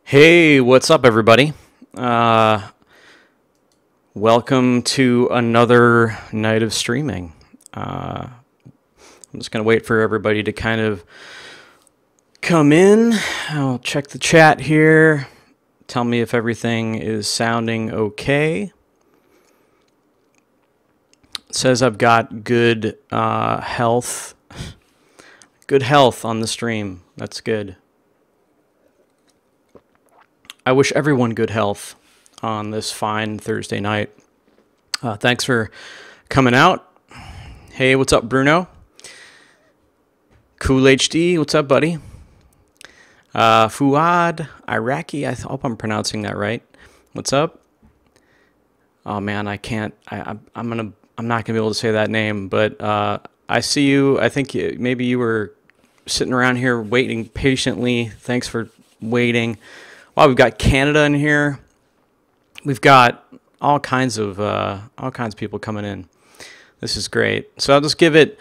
Hey, what's up, everybody? Welcome to another night of streaming. I'm just going to wait for everybody to kind of come in. I'll check the chat here. Tell me if everything is sounding okay. It says I've got good health. Good health on the stream. That's good. I wish everyone good health on this fine Thursday night. Thanks for coming out. Hey, what's up, Bruno? Cool HD, what's up, buddy? Fuad Iraqi, I hope I'm pronouncing that right. What's up? Oh man, I can't. I'm not gonna be able to say that name, but I see you. I think maybe you were sitting around here waiting patiently. Thanks for waiting. Wow, we've got Canada in here. We've got all kinds of people coming in. This is great. So I'll just give it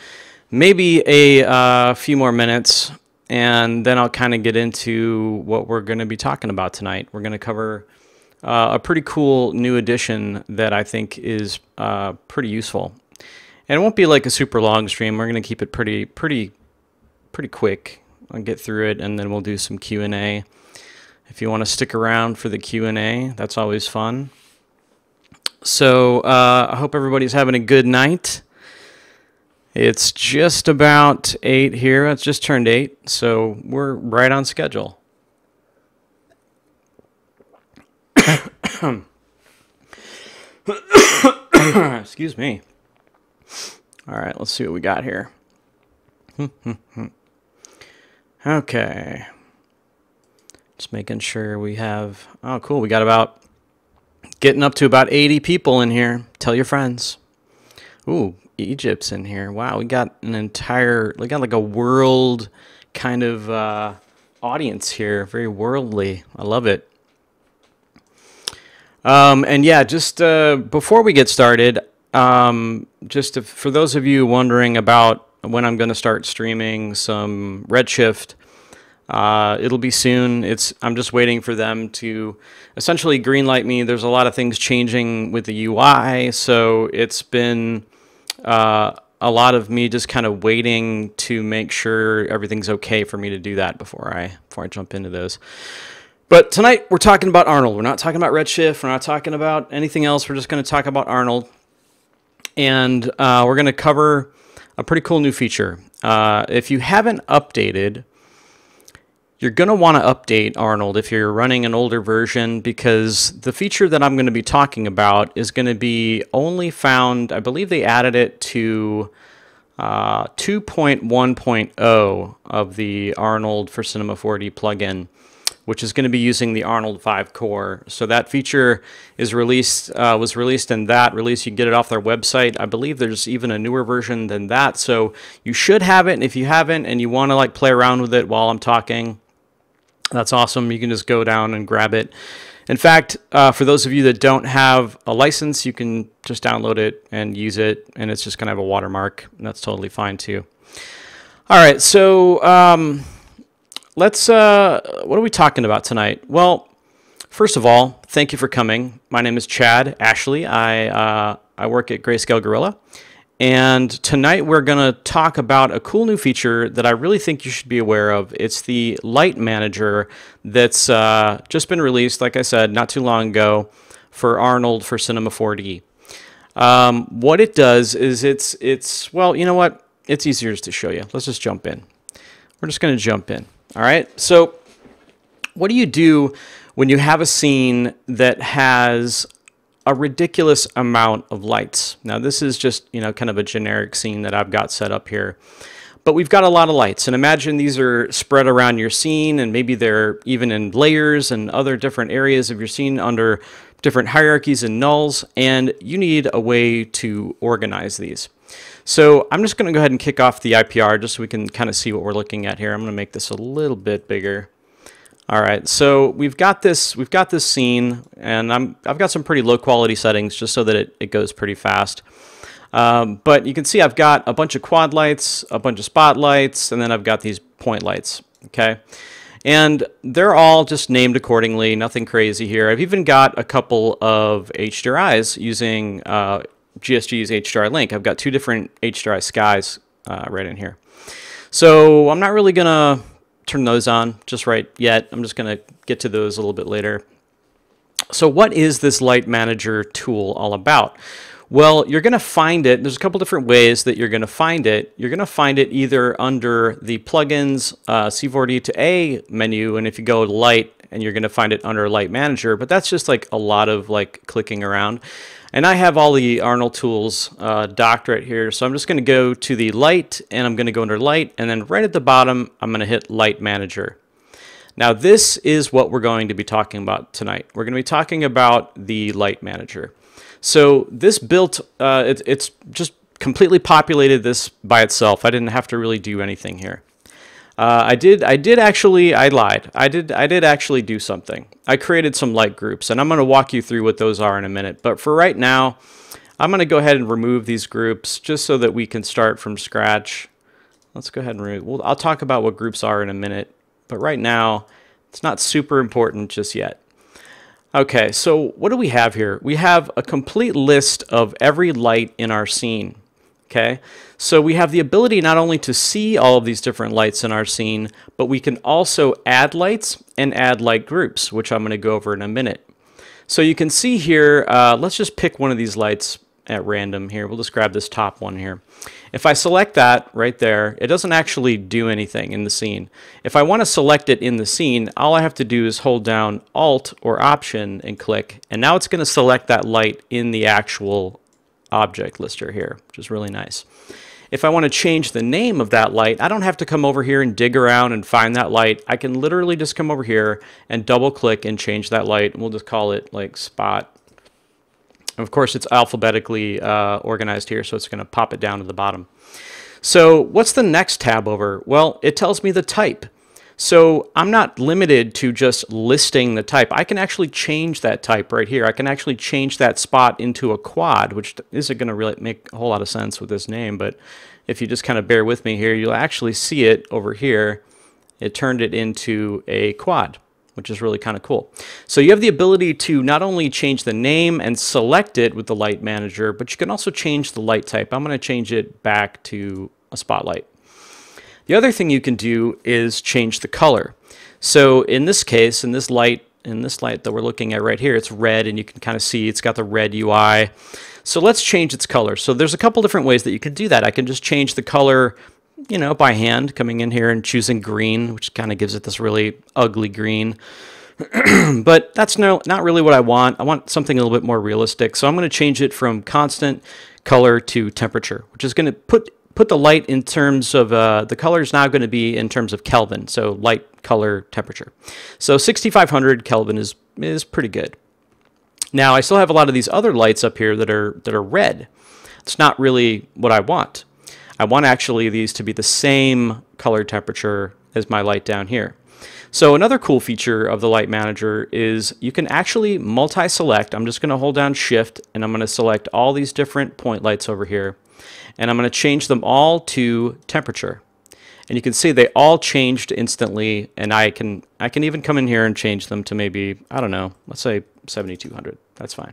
maybe a few more minutes, and then I'll kind of get into what we're going to be talking about tonight. We're going to cover a pretty cool new addition that I think is pretty useful. And it won't be like a super long stream. We're going to keep it pretty quick. I'll get through it, and then we'll do some Q&A. If you want to stick around for the Q&A, that's always fun. So I hope everybody's having a good night. It's just about 8 here. It's just turned 8, so we're right on schedule. Excuse me. All right, let's see what we got here. Okay. Just making sure we have, oh cool, we got getting up to about 80 people in here. Tell your friends. Ooh, Egypt's in here. Wow, we got like a world kind of audience here. Very worldly. I love it. And yeah, just before we get started, for those of you wondering about when I'm going to start streaming some Redshift, it'll be soon. I'm just waiting for them to essentially greenlight me. There's a lot of things changing with the UI, so it's been a lot of me just kind of waiting to make sure everything's okay for me to do that before I jump into those. But tonight we're talking about Arnold. We're not talking about Redshift. We're not talking about anything else. We're just going to talk about Arnold, and we're going to cover a pretty cool new feature. If you haven't updated, you're going to want to update Arnold if you're running an older version, because the feature that I'm going to be talking about is going to be only found, I believe they added it to 2.1.0 of the Arnold for Cinema 4D plugin, which is going to be using the Arnold 5 core. So that feature is was released in that release. You can get it off their website. I believe there's even a newer version than that. So you should have it. And if you haven't and you want to like play around with it while I'm talking, that's awesome. You can just go down and grab it. In fact, for those of you that don't have a license, you can just download it and use it, and it's just going to have a watermark, and that's totally fine too. All right, so what are we talking about tonight? Well, first of all, thank you for coming. My name is Chad Ashley. I work at Greyscalegorilla. And tonight we're going to talk about a cool new feature that I really think you should be aware of. It's the Light Manager that's just been released, like I said, not too long ago for Arnold for Cinema 4D. What it does is well, you know what? It's easier to show you. Let's just jump in. We're just going to jump in. All right. So what do you do when you have a scene that has a ridiculous amount of lights? Now this is just, kind of a generic scene that I've got set up here, but we've got a lot of lights, and imagine these are spread around your scene, and maybe they're even in layers and other different areas of your scene under different hierarchies and nulls, and you need a way to organize these. So I'm just going to go ahead and kick off the IPR just so we can kind of see what we're looking at here. I'm going to make this a little bit bigger. All right, so we've got this scene, and I've got some pretty low quality settings just so that it goes pretty fast. But you can see I've got a bunch of quad lights, a bunch of spotlights, and then I've got these point lights. Okay, And they're all just named accordingly, nothing crazy here. I've even got a couple of HDRIs using GSG's HDRI link. I've got two different HDRI skies right in here. So I'm not really going to turn those on just right yet. I'm just going to get to those a little bit later. So what is this Light Manager tool all about? Well, you're going to find it. There's a couple different ways that you're going to find it. You're going to find it either under the plugins C4D2A menu, and if you go to Light, and you're going to find it under Light Manager, but that's just like a lot of like clicking around. And I have all the Arnold tools docked right here, so I'm just going to go to the Light, and I'm going to go under Light, and then right at the bottom, I'm going to hit Light Manager. Now this is what we're going to be talking about tonight. We're going to be talking about the Light Manager. So this built, it's just completely populated this by itself. I didn't have to really do anything here. I did actually, I lied. I did actually do something. I created some light groups, and I'm going to walk you through what those are in a minute. But for right now, I'm going to go ahead and remove these groups just so that we can start from scratch. Let's go ahead and remove. Well, I'll talk about what groups are in a minute, but right now, it's not super important just yet. Okay, so what do we have here? We have a complete list of every light in our scene. Okay, so we have the ability not only to see all of these different lights in our scene, but we can also add lights and add light groups, which I'm going to go over in a minute. So you can see here, let's just pick one of these lights at random here. We'll just grab this top one here. If I select that right there, it doesn't actually do anything in the scene. If I want to select it in the scene, all I have to do is hold down Alt or Option and click, and now it's going to select that light in the actual object lister here, which is really nice. If I want to change the name of that light, I don't have to come over here and dig around and find that light. I can literally just come over here and double click and change that light, and we'll just call it like Spot. Of course, it's alphabetically organized here, so it's going to pop it down to the bottom. So what's the next tab over? Well, it tells me the type. So I'm not limited to just listing the type. I can actually change that type right here. I can actually change that spot into a quad, which isn't going to really make a whole lot of sense with this name, but if you just kind of bear with me here, you'll actually see it over here. It turned it into a quad, which is really kind of cool. So you have the ability to not only change the name and select it with the Light Manager, but you can also change the light type. I'm going to change it back to a spotlight. The other thing you can do is change the color. So in this case, in this light that we're looking at right here, it's red, and you can kind of see it's got the red UI. So let's change its color. So there's a couple different ways that you can do that. I can just change the color, you know, by hand, coming in here and choosing green, which kind of gives it this really ugly green. But that's not really what I want. I want something a little bit more realistic. So I'm going to change it from constant color to temperature, which is going to put the light in terms of, the color is now going to be in terms of Kelvin, so light, color, temperature. So 6500 Kelvin is pretty good. Now I still have a lot of these other lights up here that are red. It's not really what I want. I want actually these to be the same color temperature as my light down here. So another cool feature of the Light Manager is you can actually multi-select. I'm just going to hold down Shift, and I'm going to select all these different point lights over here, and I'm going to change them all to temperature. And you can see they all changed instantly, and I can even come in here and change them to maybe, I don't know, let's say 7200. That's fine.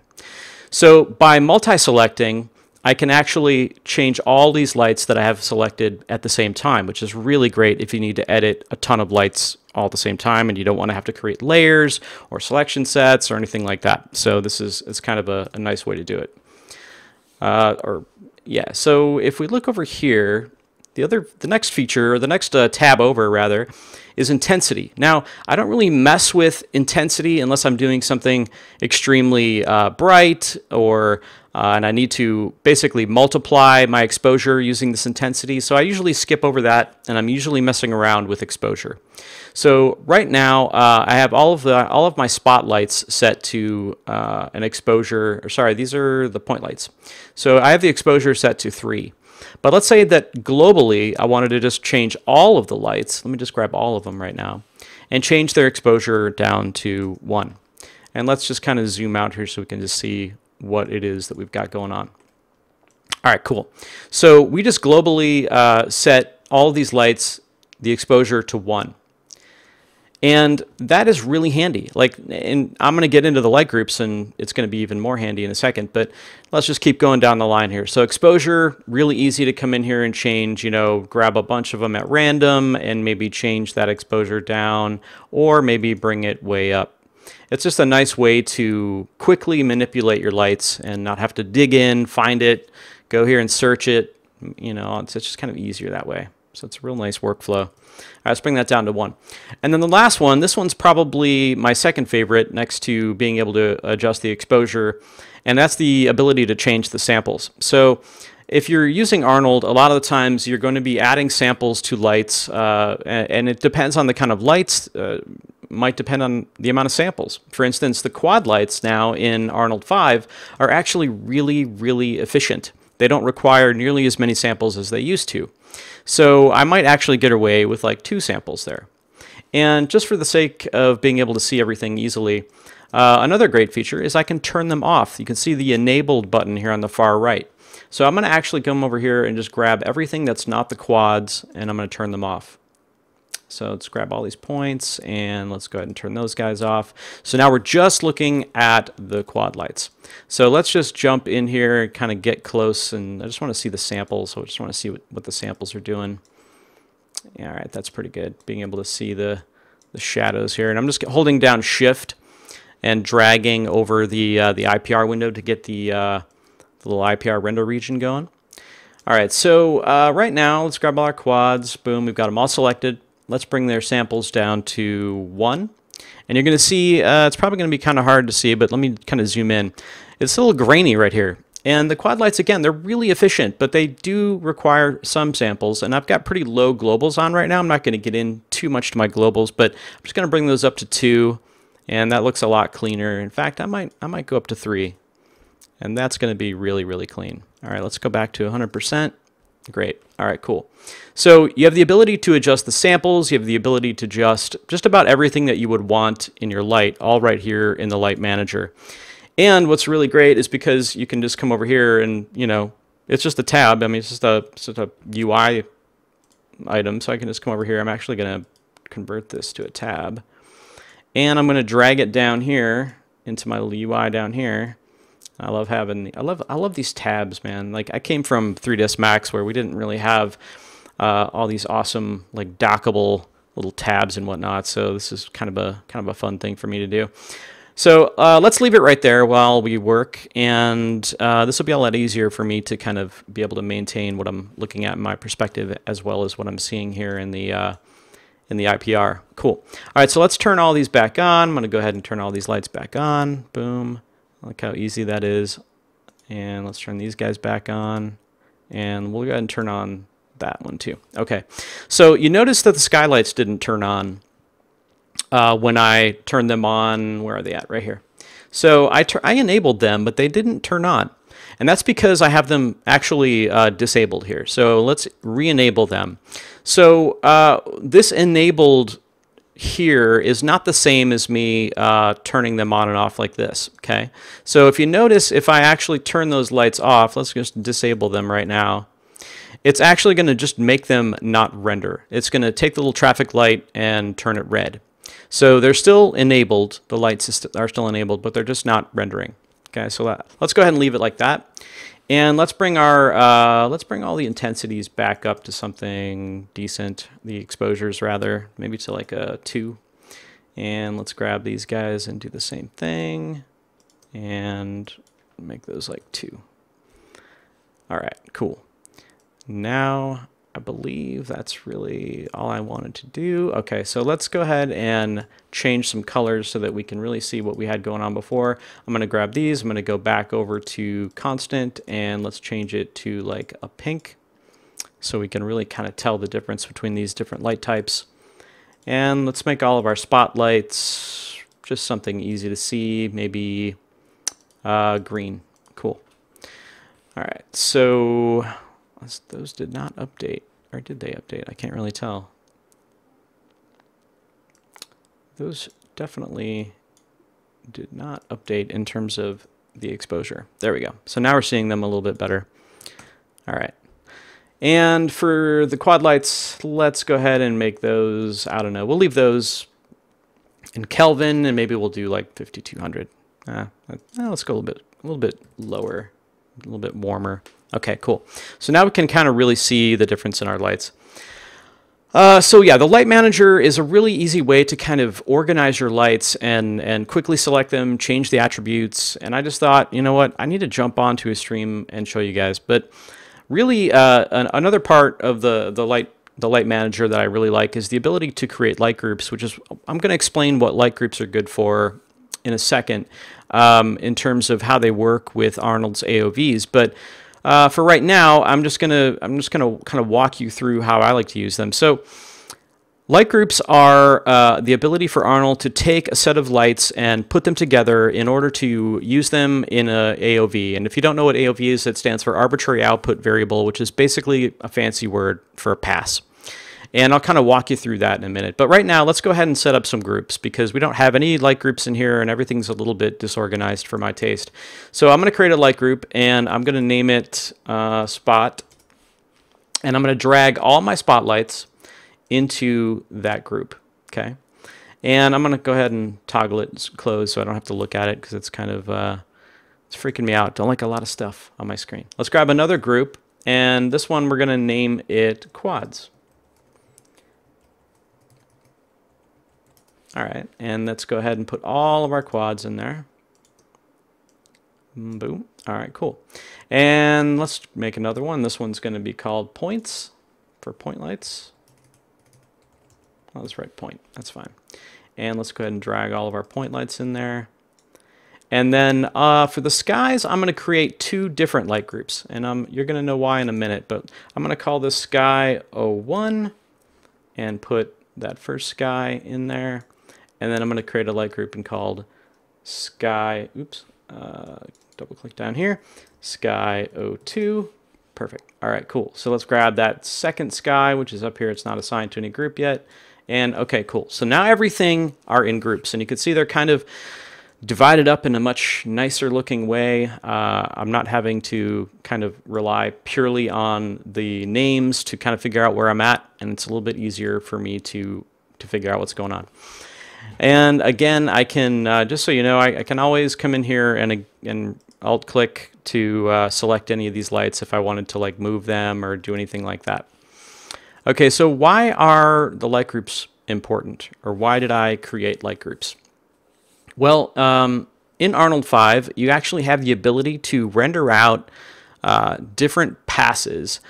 So by multi-selecting, I can actually change all these lights that I have selected at the same time, which is really great if you need to edit a ton of lights all at the same time and you don't want to have to create layers or selection sets or anything like that. So it's kind of a nice way to do it. So if we look over here, the next feature, or the next tab over rather, is intensity. Now, I don't really mess with intensity unless I'm doing something extremely bright, or and I need to basically multiply my exposure using this intensity. So I usually skip over that, and I'm usually messing around with exposure. So right now, I have all of my spotlights set to an exposure. Or sorry, these are the point lights. So I have the exposure set to 3. But let's say that globally, I wanted to just change all of the lights. Let me just grab all of them right now and change their exposure down to 1. And let's just kind of zoom out here so we can just see what it is that we've got going on. All right, cool. So we just globally set all of these lights, the exposure to 1. And that is really handy. Like, and I'm going to get into the light groups, and it's going to be even more handy in a second, but let's just keep going down the line here. So exposure, really easy to come in here and change, you know, grab a bunch of them at random and maybe change that exposure down, or maybe bring it way up. It's just a nice way to quickly manipulate your lights and not have to dig in, find it, go here and search it. You know, it's just kind of easier that way. So it's a real nice workflow. All right, let's bring that down to 1. And then the last one, this one's probably my second favorite next to being able to adjust the exposure, and that's the ability to change the samples. So if you're using Arnold, a lot of the times you're going to be adding samples to lights, and it depends on the kind of lights, might depend on the amount of samples. For instance, the quad lights now in Arnold 5 are actually really, really efficient. They don't require nearly as many samples as they used to. So I might actually get away with like 2 samples there. And just for the sake of being able to see everything easily, another great feature is I can turn them off. You can see the enabled button here on the far right. So I'm going to actually come over here and just grab everything that's not the quads, and I'm going to turn them off. So let's grab all these points, and let's go ahead and turn those guys off. So now we're just looking at the quad lights. So let's just jump in here and kind of get close, and I just want to see the samples. So I just want to see what the samples are doing. Yeah, all right, that's pretty good. Being able to see the shadows here. And I'm just holding down Shift and dragging over the IPR window to get the little IPR render region going. All right, so right now, let's grab all our quads. Boom, we've got them all selected. Let's bring their samples down to 1. And you're going to see, it's probably going to be kind of hard to see, but let me kind of zoom in. It's a little grainy right here. And the quad lights, again, they're really efficient, but they do require some samples. And I've got pretty low globals on right now. I'm not going to get in too much to my globals, but I'm just going to bring those up to 2. And that looks a lot cleaner. In fact, I might go up to 3. And that's going to be really, really clean. All right, let's go back to 100%. Great. All right, cool. So you have the ability to adjust the samples. You have the ability to adjust just about everything that you would want in your light, all right here in the Light Manager. And what's really great is because you can just come over here and, you know, it's just a tab. I mean, it's just a UI item. So I can just come over here. I'm actually going to convert this to a tab. And I'm going to drag it down here into my UI down here. I love having, I love these tabs, man. Like, I came from 3ds Max where we didn't really have all these awesome, like, dockable little tabs and whatnot. So this is kind of a fun thing for me to do. So let's leave it right there while we work, and this will be a lot easier for me to kind of be able to maintain what I'm looking at in my perspective, as well as what I'm seeing here in the IPR. Cool. All right, so let's turn all these back on. I'm going to go ahead and turn all these lights back on. Boom. Look how easy that is. And let's turn these guys back on. And we'll go ahead and turn on that one too. Okay, so you notice that the skylights didn't turn on when I turned them on. Where are they at? Right here. So I enabled them, but they didn't turn on. And that's because I have them actually disabled here. So let's re-enable them. So this enabled here is not the same as me turning them on and off like this, okay? So if you notice, if I actually turn those lights off, let's just disable them right now, it's actually going to just make them not render. It's going to take the little traffic light and turn it red. So they're still enabled, the lights are still enabled, but they're just not rendering. Okay, so let's go ahead and leave it like that. And let's bring our let's bring all the intensities back up to something decent, the exposures rather, maybe to like a 2. And let's grab these guys and do the same thing and make those like 2. All right, cool. Now I believe that's really all I wanted to do. Okay, so let's go ahead and change some colors so that we can really see what we had going on before. I'm going to grab these. I'm going to go back over to constant, and let's change it to like a pink so we can really kind of tell the difference between these different light types. And let's make all of our spotlights just something easy to see, maybe green. Cool. All right, so those did not update, or did they update? I can't really tell. Those definitely did not update in terms of the exposure. There we go. So now we're seeing them a little bit better. All right. And for the quad lights, let's go ahead and make those, I don't know, we'll leave those in Kelvin, and maybe we'll do like 5200. Let's go a little bit lower, a little bit warmer. Okay, cool. So now we can kind of really see the difference in our lights. So yeah, the light manager is a really easy way to kind of organize your lights and quickly select them, change the attributes. And I just thought, you know what, I need to jump onto a stream and show you guys. But really, another part of the light manager that I really like is the ability to create light groups, which is, I'm going to explain what light groups are good for in a second, in terms of how they work with Arnold's AOVs. But for right now, I'm just gonna kind of walk you through how I like to use them. So light groups are the ability for Arnold to take a set of lights and put them together in order to use them in a AOV. And if you don't know what AOV is, it stands for Arbitrary Output Variable, which is basically a fancy word for a pass. And I'll kind of walk you through that in a minute. But right now, let's go ahead and set up some groups because we don't have any light groups in here and everything's a little bit disorganized for my taste. So I'm going to create a light group and I'm going to name it Spot. And I'm going to drag all my spotlights into that group. Okay. And I'm going to go ahead and toggle it closed so I don't have to look at it because it's kind of it's freaking me out. Don't like a lot of stuff on my screen. Let's grab another group. And this one, we're going to name it Quads. All right, and let's go ahead and put all of our quads in there. Boom. All right, cool. And let's make another one. This one's going to be called Points for point lights. Oh, let's write point. That's fine. And let's go ahead and drag all of our point lights in there. And then for the skies, I'm going to create two different light groups. And you're going to know why in a minute, but I'm going to call this Sky 01 and put that first sky in there. And then I'm going to create a light group and called Sky, double click down here, Sky 02. Perfect. All right, cool. So let's grab that second sky, which is up here. It's not assigned to any group yet. And okay, cool. So now everything are in groups. And you can see they're kind of divided up in a much nicer looking way. I'm not having to kind of rely purely on the names to kind of figure out where I'm at. And it's a little bit easier for me to figure out what's going on. And again, I can, just so you know, I can always come in here and alt-click to select any of these lights if I wanted to like move them or do anything like that. Okay, so why are the light groups important? Or why did I create light groups? Well, in Arnold 5, you actually have the ability to render out different passes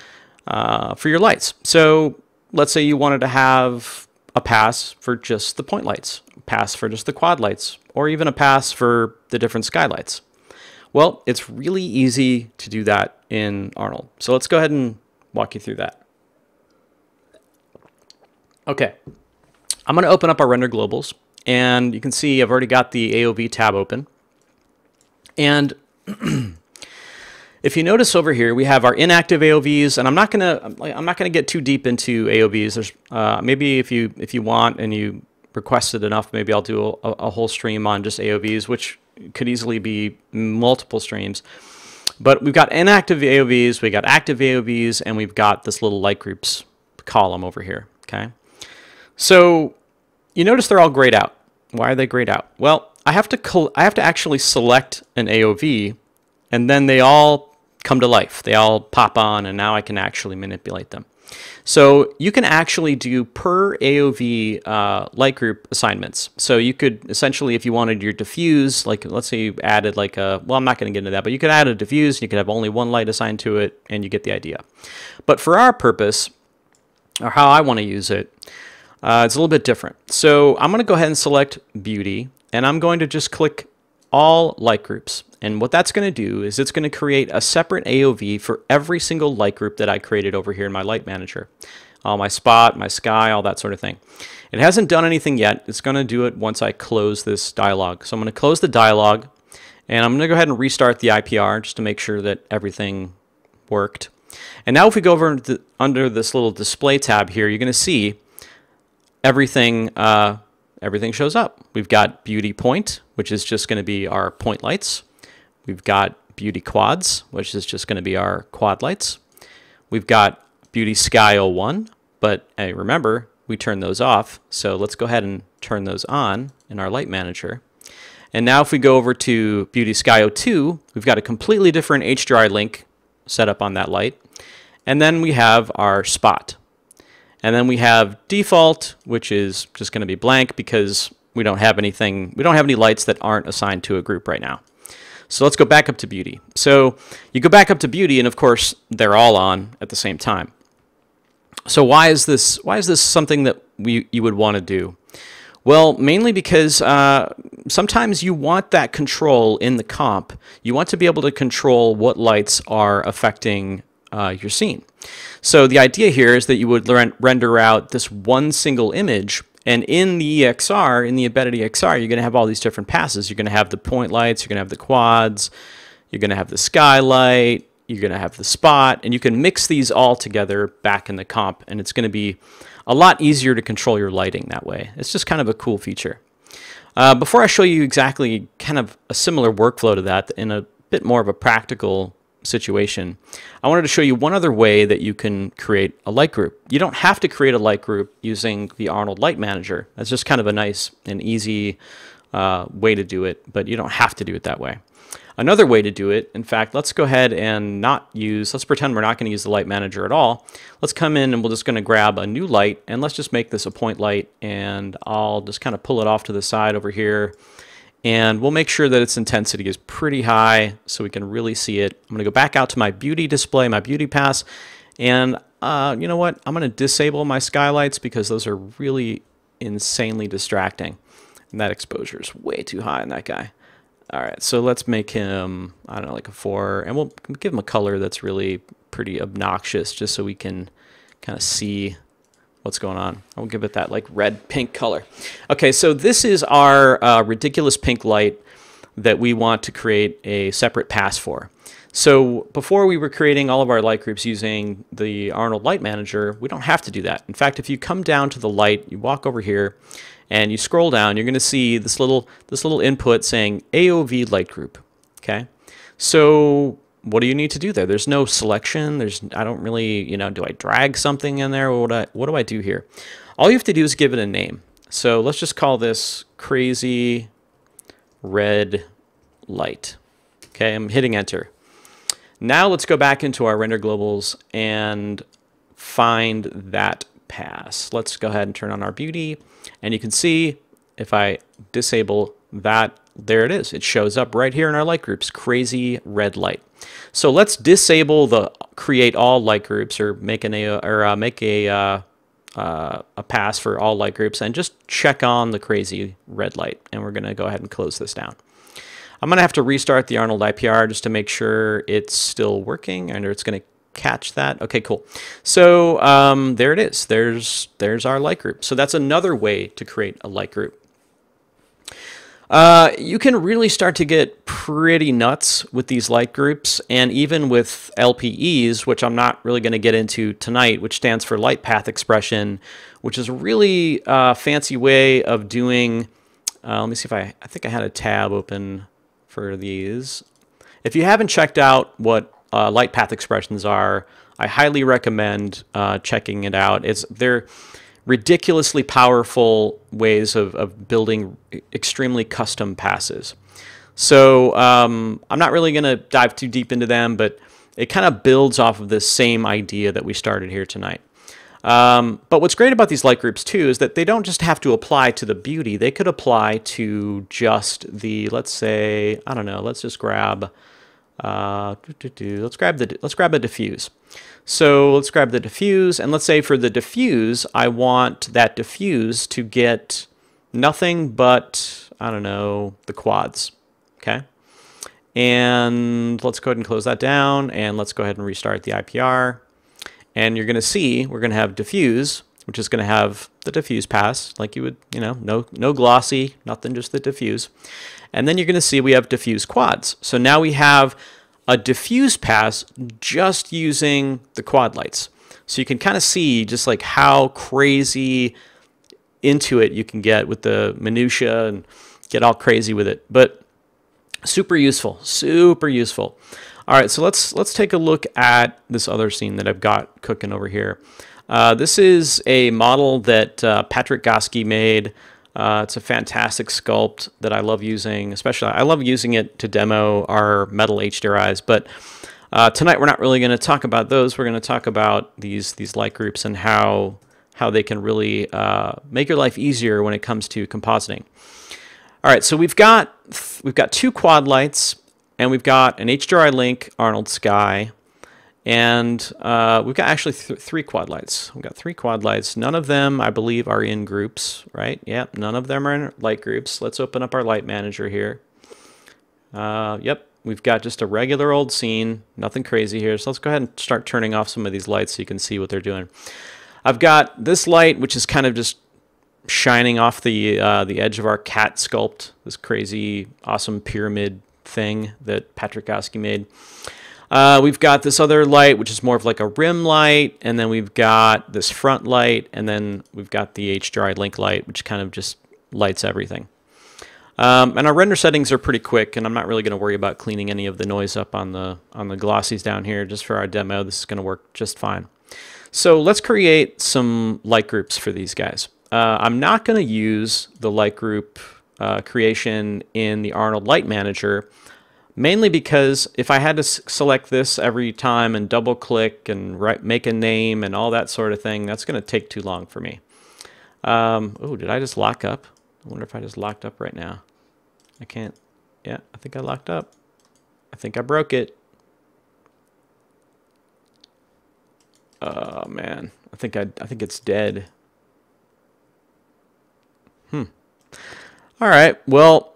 for your lights. So let's say you wanted to have a pass for just the point lights, pass for just the quad lights, or even a pass for the different skylights. Well, it's really easy to do that in Arnold. So let's go ahead and walk you through that. Okay, I'm going to open up our render globals, and you can see I've already got the AOV tab open. And if you notice over here, we have our inactive AOVs, and I'm not gonna get too deep into AOVs. There's maybe if you want and you requested enough, maybe I'll do a whole stream on just AOVs, which could easily be multiple streams. But we've got inactive AOVs, we got active AOVs, and we've got this little light groups column over here. Okay, so you notice they're all grayed out. Why are they grayed out? Well, I have to actually select an AOV, and then they all come to life. They all pop on, and now I can actually manipulate them. So you can actually do per AOV light group assignments. So you could essentially, if you wanted your diffuse, like let's say you added like a, well, I'm not going to get into that, but you could add a diffuse, you could have only one light assigned to it, and you get the idea. But for our purpose, or how I want to use it, it's a little bit different. So I'm going to go ahead and select Beauty, and I'm going to just click all light groups. And what that's going to do is it's going to create a separate AOV for every single light group that I created over here in my light manager. All my spot, my sky, all that sort of thing. It hasn't done anything yet. It's going to do it once I close this dialog. So I'm going to close the dialog, and I'm going to go ahead and restart the IPR just to make sure that everything worked. And now if we go over under this little display tab here, you're going to see everything everything shows up. We've got Beauty Point, which is just going to be our point lights. We've got Beauty Quads, which is just going to be our quad lights. We've got Beauty Sky 01, but hey, remember, we turned those off. So let's go ahead and turn those on in our light manager. And now if we go over to Beauty Sky 02, we've got a completely different HDRI link set up on that light. And then we have our spot. And then we have default, which is just going to be blank because we don't have anything, we don't have any lights that aren't assigned to a group right now. So let's go back up to beauty. So you go back up to beauty, and of course they're all on at the same time. So why is this something that you would want to do? Well, mainly because sometimes you want that control in the comp. You want to be able to control what lights are affecting your scene. So the idea here is that you would render out this one single image, and in the EXR, in the embedded EXR, you're going to have all these different passes. You're going to have the point lights, you're going to have the quads, you're going to have the skylight, you're going to have the spot, and you can mix these all together back in the comp, and it's going to be a lot easier to control your lighting that way. It's just kind of a cool feature. Before I show you exactly kind of a similar workflow to that in a bit more of a practical situation, I wanted to show you one other way that you can create a light group. You don't have to create a light group using the Arnold Light Manager. That's just kind of a nice and easy way to do it, but you don't have to do it that way. Another way to do it, in fact, let's go ahead and let's pretend we're not going to use the light manager at all. Let's come in and we're just going to grab a new light, and let's just make this a point light, and I'll just kind of pull it off to the side over here, and we'll make sure that its intensity is pretty high so we can really see it. I'm going to go back out to my beauty display, my beauty pass, and you know what? I'm going to disable my skylights because those are really insanely distracting, and that exposure is way too high in that guy. All right, so let's make him, I don't know, like a 4, and we'll give him a color that's really pretty obnoxious just so we can kind of see what's going on. I'll give it that like red pink color. Okay, so this is our ridiculous pink light that we want to create a separate pass for. So before we were creating all of our light groups using the Arnold Light Manager, we don't have to do that. In fact, if you come down to the light, you walk over here, and you scroll down, you're going to see this little input saying AOV light group. Okay, so what do you need to do there? There's no selection. I don't really, do I drag something in there? Or what do I do here? All you have to do is give it a name. So let's just call this crazy red light. Okay, I'm hitting enter. Now let's go back into our render globals and find that pass. Let's go ahead and turn on our beauty. And you can see if I disable that, there it is. It shows up right here in our light groups, crazy red light. So let's disable the create all light groups, or make a pass for all light groups, and just check on the crazy red light. And we're going to go ahead and close this down. I'm going to have to restart the Arnold IPR just to make sure it's still working, and it's going to catch that. Okay, cool. So there it is. There's our light group. So that's another way to create a light group. You can really start to get pretty nuts with these light groups, and even with LPEs, which I'm not really going to get into tonight, which stands for light path expression, which is a really fancy way of doing, let me see if I think I had a tab open for these. If you haven't checked out what light path expressions are, I highly recommend checking it out. They're ridiculously powerful ways of building extremely custom passes. So I'm not really going to dive too deep into them, but it kind of builds off of this same idea that we started here tonight. But what's great about these light groups too is that they don't just have to apply to the beauty. They could apply to just the, let's say, I don't know, let's just grab let's grab a diffuse. So let's grab the diffuse, and let's say for the diffuse, I want that diffuse to get nothing but, I don't know, the quads. Okay. And let's go ahead and close that down, and let's go ahead and restart the IPR. And you're going to see we're going to have diffuse, which is going to have the diffuse pass, like you would, no glossy, nothing, just the diffuse. And then you're going to see we have diffuse quads. So now we have a diffuse pass just using the quad lights. So you can kind of see just like how crazy into it you can get with the minutia and get all crazy with it. But super useful, super useful. All right, so let's take a look at this other scene that I've got cooking over here. This is a model that Patrick Goski made It's a fantastic sculpt that I love using, especially I love using it to demo our metal HDRIs, but tonight we're not really going to talk about those. We're going to talk about these light groups and how they can really make your life easier when it comes to compositing. All right, so we've got 2 quad lights, and we've got an HDRI Link Arnold Sky, and we've got actually 3 quad lights. We've got 3 quad lights. None of them, I believe, are in groups, right? Yep, none of them are in light groups. Let's open up our light manager here. Yep, we've got just a regular old scene, nothing crazy here. So let's go ahead and start turning off some of these lights so you can see what they're doing. I've got this light, which is kind of just shining off the edge of our cat sculpt, this crazy, awesome pyramid thing that Patrick Gosky made. We've got this other light, which is more of like a rim light, and then we've got this front light, and then we've got the HDRI Link light, which kind of just lights everything. And our render settings are pretty quick, and I'm not really going to worry about cleaning any of the noise up on the glossies down here. Just for our demo, this is going to work just fine. So let's create some light groups for these guys. I'm not going to use the light group creation in the Arnold Light Manager, mainly because if I had to select this every time and double click and make a name and all that sort of thing, that's going to take too long for me. Oh, did I just lock up? I wonder if I just locked up right now. I can't. Yeah, I think I locked up. I think I broke it. Oh man, I think it's dead. All right, well,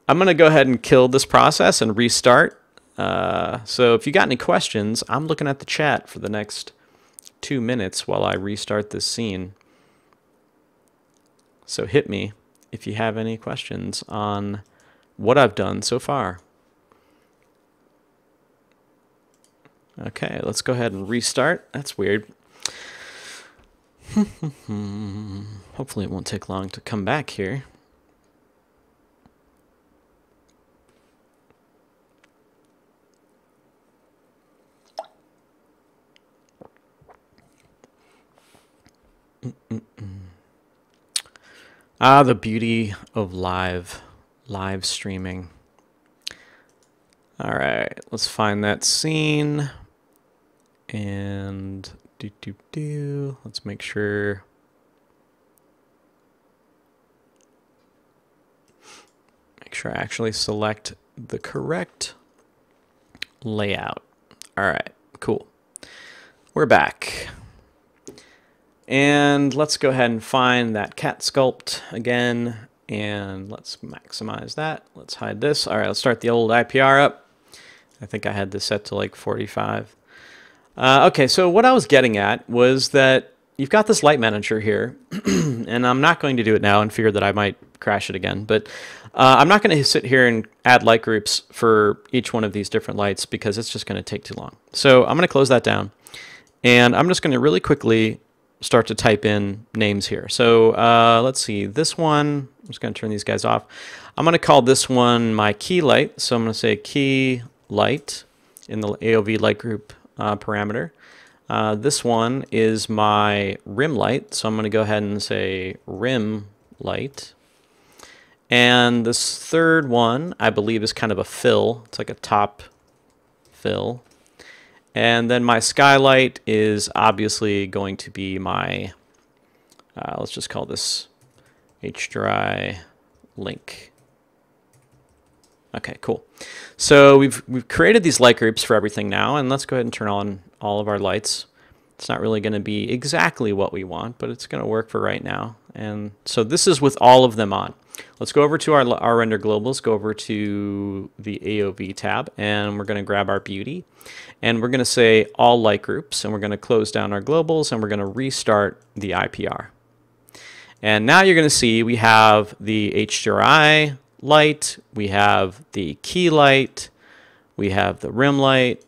I'm going to go ahead and kill this process and restart. So if you got any questions, I'm looking at the chat for the next 2 minutes while I restart this scene. So hit me if you have any questions on what I've done so far. Okay, let's go ahead and restart. That's weird. Hopefully it won't take long to come back here. Ah, the beauty of live streaming. All right, let's find that scene. And let's make sure. Make sure I actually select the correct layout. All right, cool. We're back. And let's go ahead and find that cat sculpt again, and let's maximize that. Let's hide this. All right, let's start the old IPR up. I think I had this set to like 45. Okay, so what I was getting at was that you've got this light manager here, and I'm not going to do it now and fear that I might crash it again, but I'm not going to sit here and add light groups for each one of these different lights because it's just going to take too long. So I'm going to close that down, and I'm just going to really quickly start to type in names here. So let's see, this one, I'm just going to turn these guys off. I'm going to call this one my key light. So I'm going to say key light in the AOV light group parameter. This one is my rim light. So I'm going to go ahead and say rim light. And this third one, I believe, is kind of a fill. It's like a top fill. And then my skylight is obviously going to be my, let's just call this HDRI Link. Okay, cool. So we've created these light groups for everything now, and let's go ahead and turn on all of our lights. It's not really going to be exactly what we want, but it's going to work for right now. And so this is with all of them on. Let's go over to our render globals, go over to the AOV tab, and we're going to grab our beauty. And we're going to say all light groups, and we're going to close down our globals, and we're going to restart the IPR. And now you're going to see we have the HDRI light, we have the key light, we have the rim light,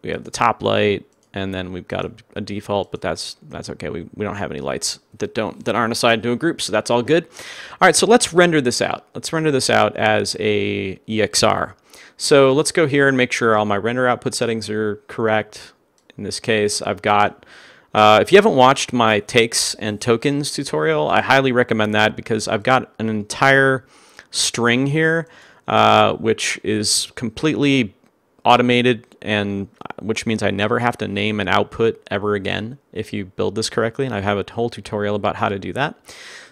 we have the top light, and then we've got a default, but that's okay. We don't have any lights that aren't assigned to a group, so that's all good. All right, so let's render this out. Let's render this out as a EXR. So let's go here and make sure all my render output settings are correct. In this case, I've got If you haven't watched my takes and tokens tutorial, I highly recommend that because I've got an entire string here, which is completely automated, and which means I never have to name an output ever again if you build this correctly, and I have a whole tutorial about how to do that.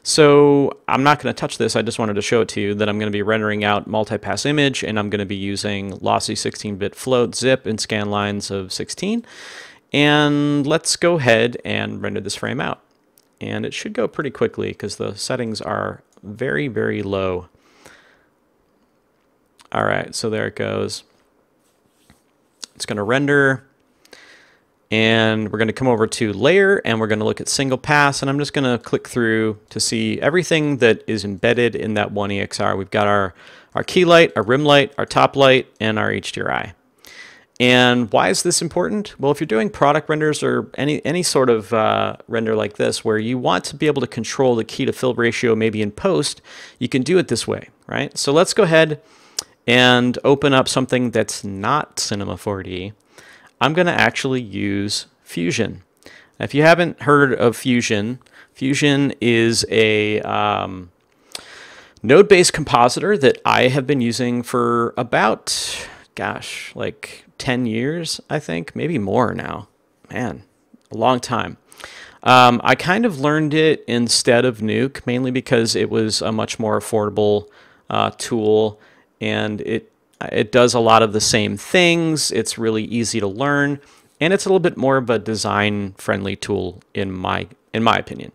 So I'm not going to touch this, I just wanted to show it to you that I'm going to be rendering out multipass image, and I'm going to be using lossy 16-bit float zip and scan lines of 16. And let's go ahead and render this frame out. And it should go pretty quickly because the settings are very, very low. All right, so there it goes. It's going to render, and we're going to come over to layer, and we're going to look at single pass, and I'm just going to click through to see everything that is embedded in that one EXR. We've got our key light, our rim light, our top light, and our HDRI. And why is this important? Well, if you're doing product renders or any sort of render like this where you want to be able to control the key to fill ratio maybe in post, you can do it this way, right? So let's go ahead and open up something that's not Cinema 4D. I'm going to actually use Fusion. Now, if you haven't heard of Fusion, Fusion is a node-based compositor that I have been using for about, gosh, like 10 years, I think, maybe more now. Man, a long time. I kind of learned it instead of Nuke, mainly because it was a much more affordable tool, and it does a lot of the same things. It's really easy to learn, and it's a little bit more of a design-friendly tool in my opinion.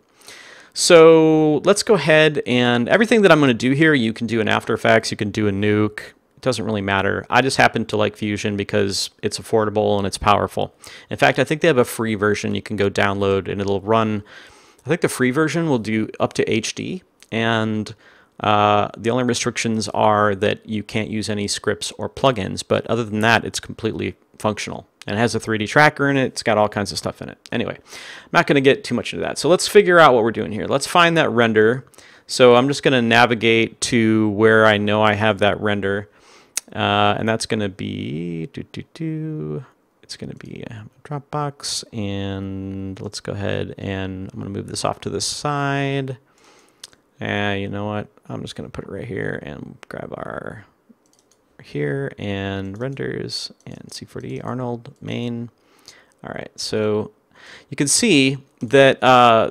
So let's go ahead, and everything that I'm going to do here, you can do in After Effects, you can do in Nuke. It doesn't really matter. I just happen to like Fusion because it's affordable and it's powerful. In fact, I think they have a free version you can go download, and it'll run. I think the free version will do up to HD, and the only restrictions are that you can't use any scripts or plugins, but other than that, it's completely functional. And it has a 3D tracker in it. It's got all kinds of stuff in it. Anyway, I'm not going to get too much into that. So let's figure out what we're doing here. Let's find that render. So I'm just going to navigate to where I know I have that render. And that's going to be, it's going to be a Dropbox. And let's go ahead and I'm going to move this off to the side. You know what? I'm just going to put it right here and grab our here and renders and C4D Arnold main. All right, so you can see that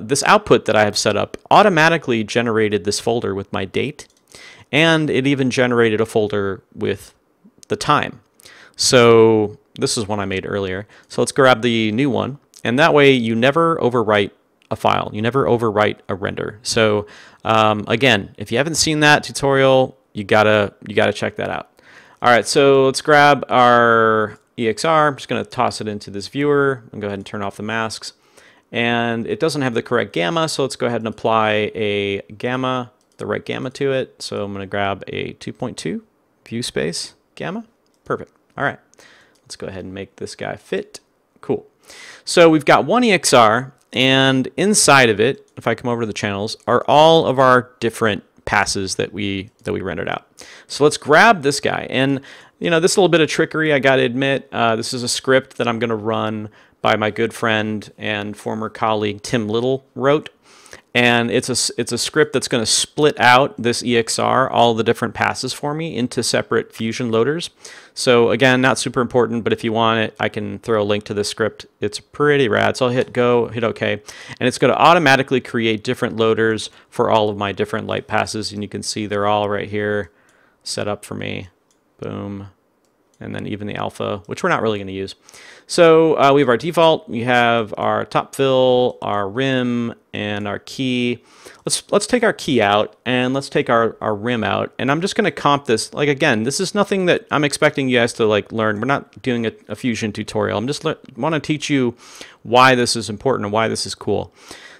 this output that I have set up automatically generated this folder with my date, and it even generated a folder with the time. So this is one I made earlier. So let's grab the new one, and that way you never overwrite a file. You never overwrite a render. So again, if you haven't seen that tutorial, you gotta check that out. All right, so let's grab our EXR. I'm just gonna toss it into this viewer and go ahead and turn off the masks. And it doesn't have the correct gamma, so let's go ahead and apply a gamma, the right gamma to it. So I'm gonna grab a 2.2 view space gamma. Perfect. All right, let's go ahead and make this guy fit. Cool. So we've got one EXR, and inside of it, if I come over to the channels, are all of our different passes that we rendered out. So let's grab this guy, and you know, this is a little bit of trickery, I gotta admit. This is a script that I'm gonna run by my good friend and former colleague Tim Little wrote, and it's a script that's going to split out this EXR, all the different passes for me, into separate Fusion loaders. So again, not super important, but if you want it, I can throw a link to this script. It's pretty rad. So I'll hit go, hit OK, and it's going to automatically create different loaders for all of my different light passes, and you can see they're all right here set up for me. Boom. And then even the alpha, which we're not really going to use. So we have our default, we have our top fill, our rim, and our key. Let's take our key out, and let's take our rim out. And I'm just going to comp this. Like, again, this is nothing that I'm expecting you guys to like learn. We're not doing a Fusion tutorial. I'm just want to teach you why this is important and why this is cool.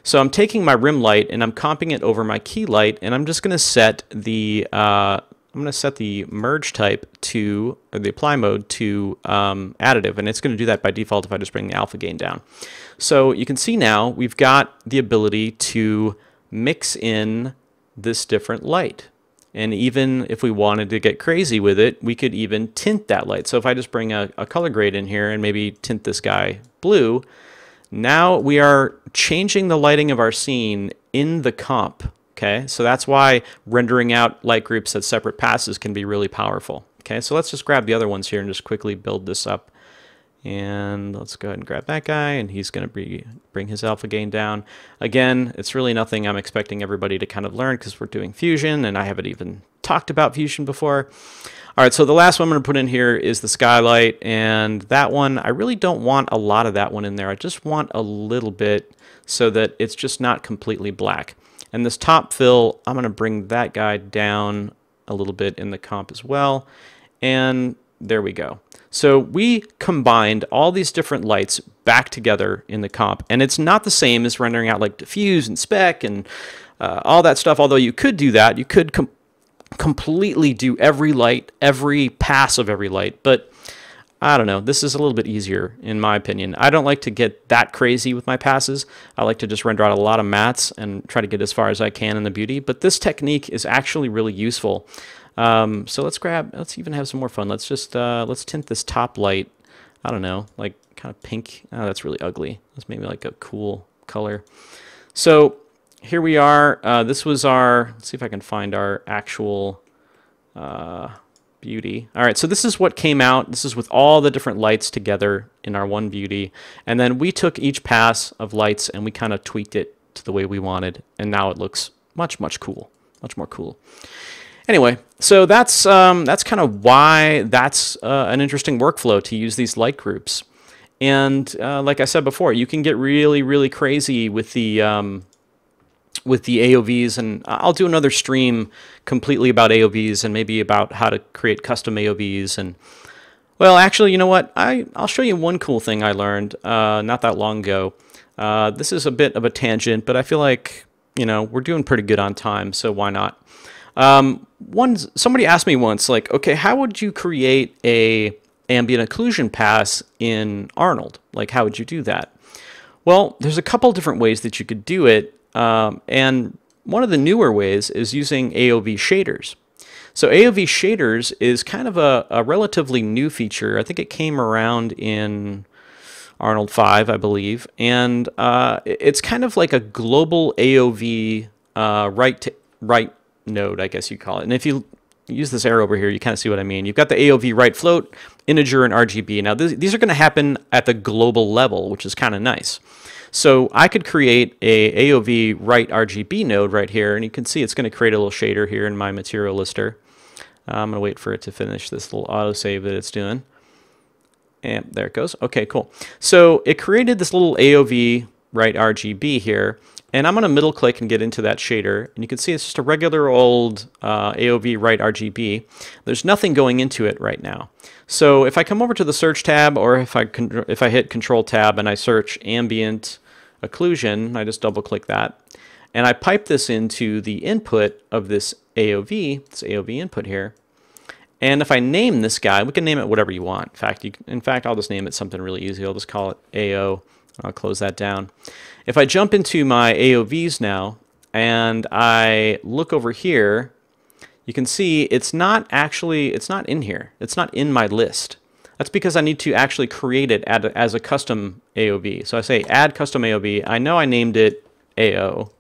So I'm taking my rim light and I'm comping it over my key light, and I'm just going to set the merge type to, or the apply mode to additive, and it's going to do that by default if I just bring the alpha gain down. So you can see now we've got the ability to mix in this different light. And even if we wanted to get crazy with it, we could even tint that light. So if I just bring a color grade in here and maybe tint this guy blue, Now we are changing the lighting of our scene in the comp. Okay, so that's why rendering out light groups as separate passes can be really powerful. Okay, so let's just grab the other ones here and just quickly build this up. And let's go ahead and grab that guy, and he's going to bring his alpha gain down. Again, it's really nothing I'm expecting everybody to kind of learn because we're doing Fusion, and I haven't even talked about Fusion before. All right, so the last one I'm going to put in here is the skylight, and that one, I really don't want a lot of that one in there. I just want a little bit so that it's just not completely black. And this top fill, I'm going to bring that guy down a little bit in the comp as well. And there we go. So we combined all these different lights back together in the comp. And it's not the same as rendering out like diffuse and spec and all that stuff. Although you could do that. You could completely do every light, every pass of every light. But I don't know, this is a little bit easier in my opinion. I don't like to get that crazy with my passes. I like to just render out a lot of mattes and try to get as far as I can in the beauty. But this technique is actually really useful. So let's even have some more fun. Let's just, let's tint this top light, I don't know, like kind of pink. Oh, that's really ugly. That's maybe like a cool color. So here we are. This was our, let's see if I can find our actual, beauty. All right, so this is what came out. This is with all the different lights together in our one beauty. And then we took each pass of lights and we kind of tweaked it to the way we wanted. And now it looks much more cool. Anyway, so that's kind of why that's an interesting workflow to use these light groups. And like I said before, you can get really, really crazy with the AOVs, and I'll do another stream completely about AOVs and maybe about how to create custom AOVs. And well, actually, you know what? I'll show you one cool thing I learned not that long ago. This is a bit of a tangent, but I feel like, you know, we're doing pretty good on time, so why not? Somebody asked me once, like, okay, how would you create a ambient occlusion pass in Arnold? Like, how would you do that? Well, there's a couple different ways that you could do it. And one of the newer ways is using AOV shaders. So AOV shaders is kind of a relatively new feature. I think it came around in Arnold 5, I believe. And it's kind of like a global AOV right node, I guess you call it. And if you use this arrow over here, you kind of see what I mean. You've got the AOV right float, integer, and RGB. Now, these are going to happen at the global level, which is kind of nice. So I could create a AOV right RGB node right here, and you can see it's going to create a little shader here in my material lister. I'm going to wait for it to finish this little autosave that it's doing. And there it goes. Okay, cool. So it created this little AOV right RGB here, and I'm going to middle click and get into that shader, and you can see it's just a regular old AOV right RGB. There's nothing going into it right now. So if I come over to the search tab, or if I hit Control Tab and I search Ambient Occlusion, I just double click that, and I pipe this into the input of this AOV input here. And if I name this guy, we can name it whatever you want. In fact, I'll just name it something really easy. I'll just call it AO. I'll close that down. If I jump into my AOVs now and I look over here, you can see it's not in here. It's not in my list. That's because I need to actually create it as a custom AOV. So I say add custom AOV. I know I named it AO.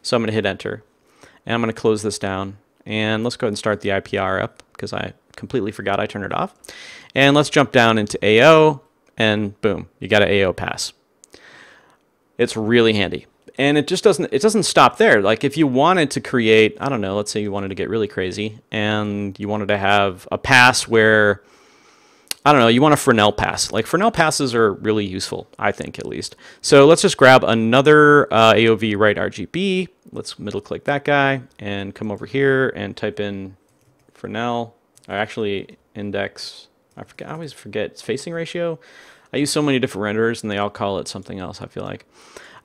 So I'm going to hit enter. And I'm going to close this down. And let's go ahead and start the IPR up because I completely forgot I turned it off. And let's jump down into AO. And boom, you got an AO pass. It's really handy. And it doesn't stop there. Like if you wanted to create, I don't know, let's say you wanted to get really crazy and you wanted to have a pass where, I don't know, you want a Fresnel pass. Like Fresnel passes are really useful, I think at least. So let's just grab another AOV right RGB. Let's middle click that guy and come over here and type in Fresnel, or actually index, I always forget, it's facing ratio. I use so many different renderers and they all call it something else, I feel like.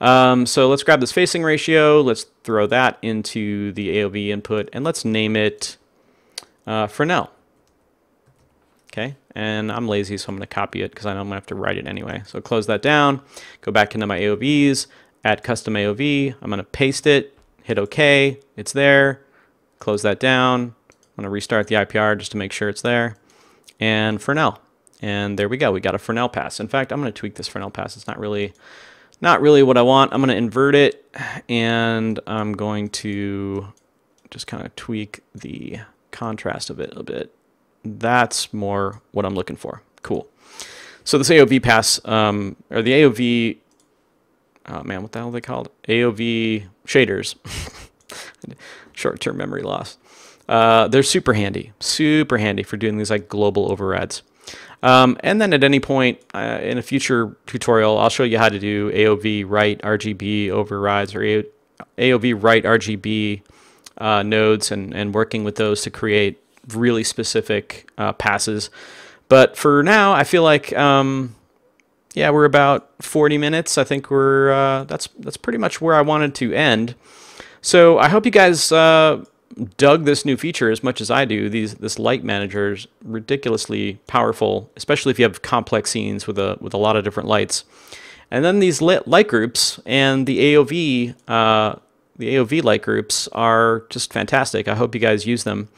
So let's grab this facing ratio, let's throw that into the AOV input, and let's name it Fresnel. Okay, and I'm lazy, so I'm going to copy it because I know I'm going to have to write it anyway. So close that down, go back into my AOVs, add custom AOV, I'm going to paste it, hit OK, it's there, close that down, I'm going to restart the IPR just to make sure it's there, and Fresnel. And there we go. We got a Fresnel pass. In fact, I'm going to tweak this Fresnel pass. It's not really what I want. I'm going to invert it, and I'm going to just kind of tweak the contrast of it a bit. That's more what I'm looking for. Cool. So this AOV pass, or the AOV, oh man, what the hell are they called? AOV shaders. Short-term memory loss. They're super handy for doing these like global overrides. And then at any point in a future tutorial, I'll show you how to do AOV write RGB overrides or AOV write RGB nodes and working with those to create really specific passes. But for now, I feel like yeah, we're about 40 minutes. I think we're that's pretty much where I wanted to end. So I hope you guys dug this new feature as much as I do. This light manager is ridiculously powerful, especially if you have complex scenes with a lot of different lights. And then these light groups and the AOV light groups are just fantastic. I hope you guys use them.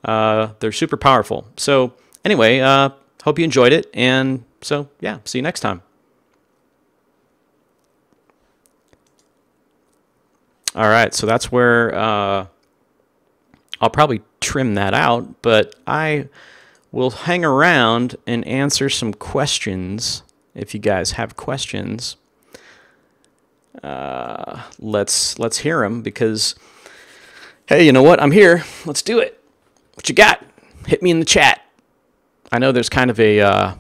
They're super powerful. So anyway, hope you enjoyed it, and so yeah, see you next time. All right, so that's where I'll probably trim that out, but I will hang around and answer some questions if you guys have questions. Let's hear them, because hey, you know what? I'm here. Let's do it. What you got? Hit me in the chat. I know there's kind of a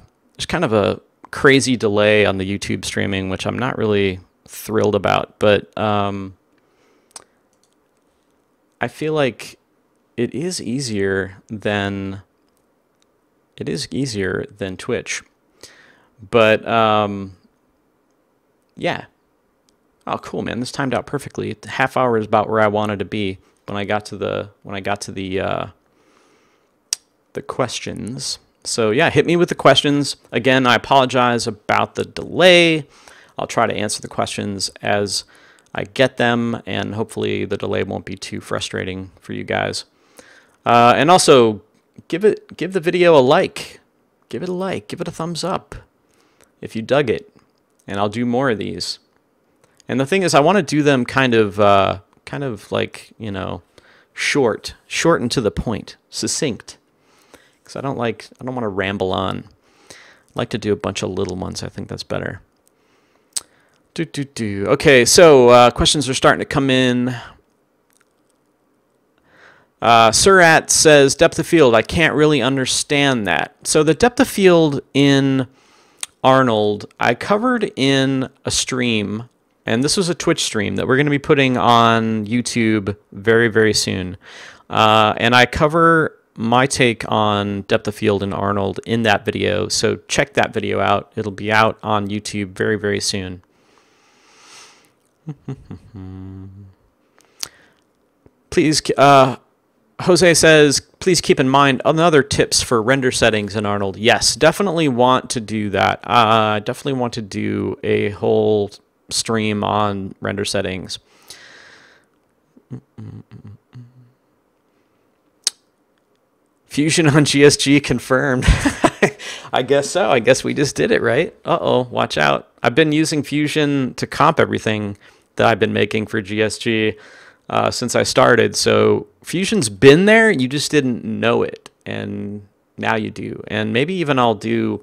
crazy delay on the YouTube streaming, which I'm not really thrilled about, but I feel like it is easier than Twitch. But yeah. Oh, cool, man. This timed out perfectly. Half hour is about where I wanted to be when I got to the questions. So yeah, hit me with the questions. Again, I apologize about the delay. I'll try to answer the questions as I get them, and hopefully the delay won't be too frustrating for you guys. And also, give the video a like. Give it a like. Give it a thumbs up if you dug it, and I'll do more of these. And the thing is, I want to do them kind of like, you know, short and to the point, succinct. Because I don't want to ramble on. I like to do a bunch of little ones. I think that's better. Okay, so questions are starting to come in. Surat says, depth of field, I can't really understand that. So the depth of field in Arnold, I covered in a stream, and this was a Twitch stream that we're going to be putting on YouTube very, very soon. And I cover my take on depth of field in Arnold in that video, so check that video out. It'll be out on YouTube very, very soon. Please, Jose says, please keep in mind other tips for render settings in Arnold. Yes, definitely want to do that. I definitely want to do a whole stream on render settings. Fusion on GSG confirmed. I guess so. I guess we just did it, right? Uh-oh, watch out. I've been using Fusion to comp everything that I've been making for GSG since I started. So Fusion's been there, you just didn't know it, and now you do. And maybe even I'll do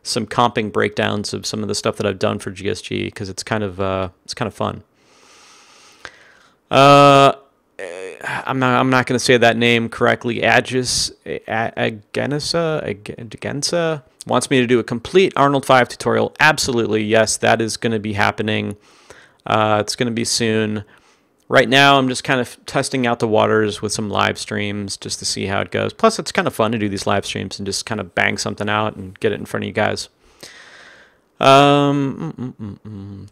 some comping breakdowns of some of the stuff that I've done for GSG, because it's kind of fun. I'm not going to say that name correctly. Agensa wants me to do a complete Arnold 5 tutorial. Absolutely, yes, that is going to be happening. It's going to be soon. Right now, I'm just kind of testing out the waters with some live streams just to see how it goes. Plus, it's kind of fun to do these live streams and just kind of bang something out and get it in front of you guys.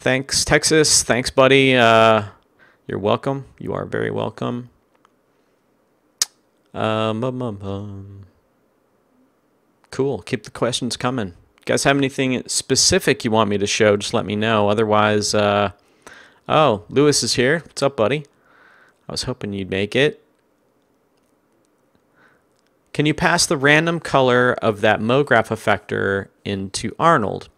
Thanks, Texas. Thanks, buddy. You're welcome. You are very welcome. Cool. Keep the questions coming. You guys have anything specific you want me to show, just let me know. Otherwise, oh, Lewis is here. What's up, buddy? I was hoping you'd make it. can you pass the random color of that MoGraph effector into Arnold?